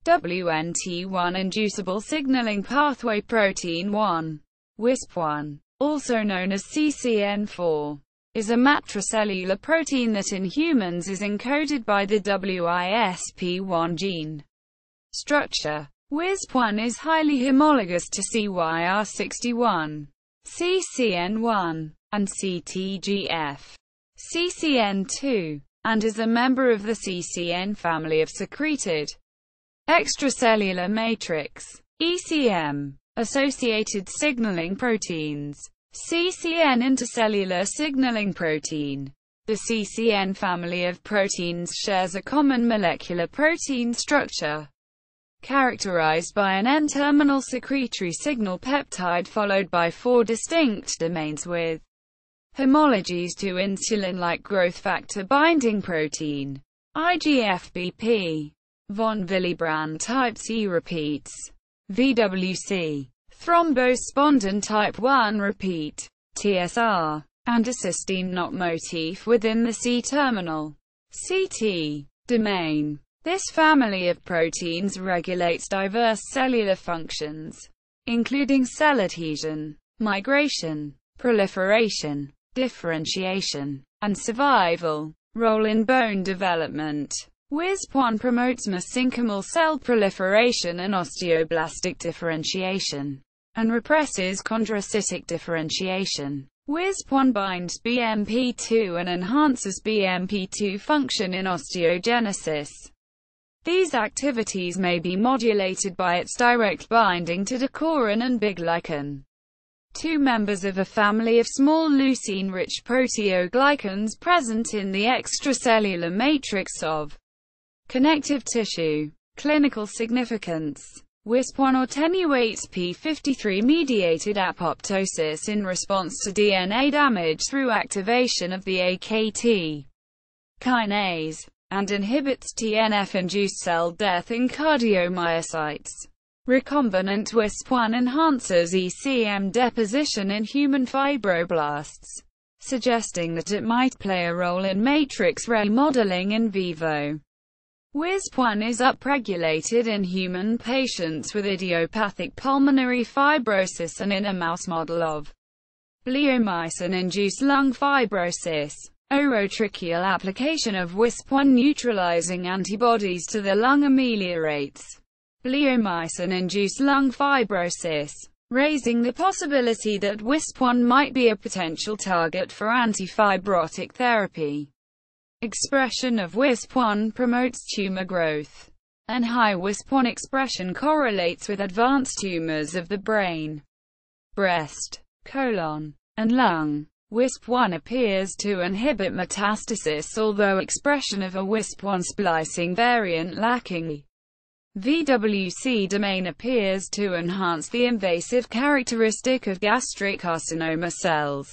WNT1-inducible-signaling pathway protein 1, WISP1, also known as CCN4, is a matricellular protein that in humans is encoded by the WISP1 gene. Structure: WISP1 is highly homologous to CYR61, CCN1, and CTGF, CCN2, and is a member of the CCN family of secreted extracellular matrix (ECM) associated signaling proteins. CCN intercellular signaling protein. The CCN family of proteins shares a common molecular protein structure, characterized by an N-terminal secretory signal peptide followed by 4 distinct domains with homologies to insulin-like growth factor binding protein, IGF-BP, von Willebrand type C repeats, VWC, thrombospondin type 1 repeat, TSR, and a cysteine knot motif within the C-terminal, CT, domain. This family of proteins regulates diverse cellular functions, including cell adhesion, migration, proliferation, differentiation, and survival. Role in bone development. WISP1 promotes mesenchymal cell proliferation and osteoblastic differentiation, and represses chondrocytic differentiation. WISP1 binds BMP2 and enhances BMP2 function in osteogenesis. These activities may be modulated by its direct binding to doucorin and big lichen, two members of a family of small leucine-rich proteoglycans present in the extracellular matrix of connective tissue. Clinical significance. WISP1 attenuates p53-mediated apoptosis in response to DNA damage through activation of the AKT kinase, and inhibits TNF-induced cell death in cardiomyocytes. Recombinant WISP1 enhances ECM deposition in human fibroblasts, suggesting that it might play a role in matrix remodeling in vivo. WISP1 is upregulated in human patients with idiopathic pulmonary fibrosis and in a mouse model of bleomycin-induced lung fibrosis. Orotracheal application of WISP1 neutralizing antibodies to the lung ameliorates bleomycin-induced lung fibrosis, raising the possibility that WISP1 might be a potential target for antifibrotic therapy. Expression of WISP1 promotes tumor growth, and high WISP1 expression correlates with advanced tumors of the brain, breast, colon, and lung. WISP1 appears to inhibit metastasis, although expression of a WISP1 splicing variant lacking VWC domain appears to enhance the invasive characteristic of gastric carcinoma cells.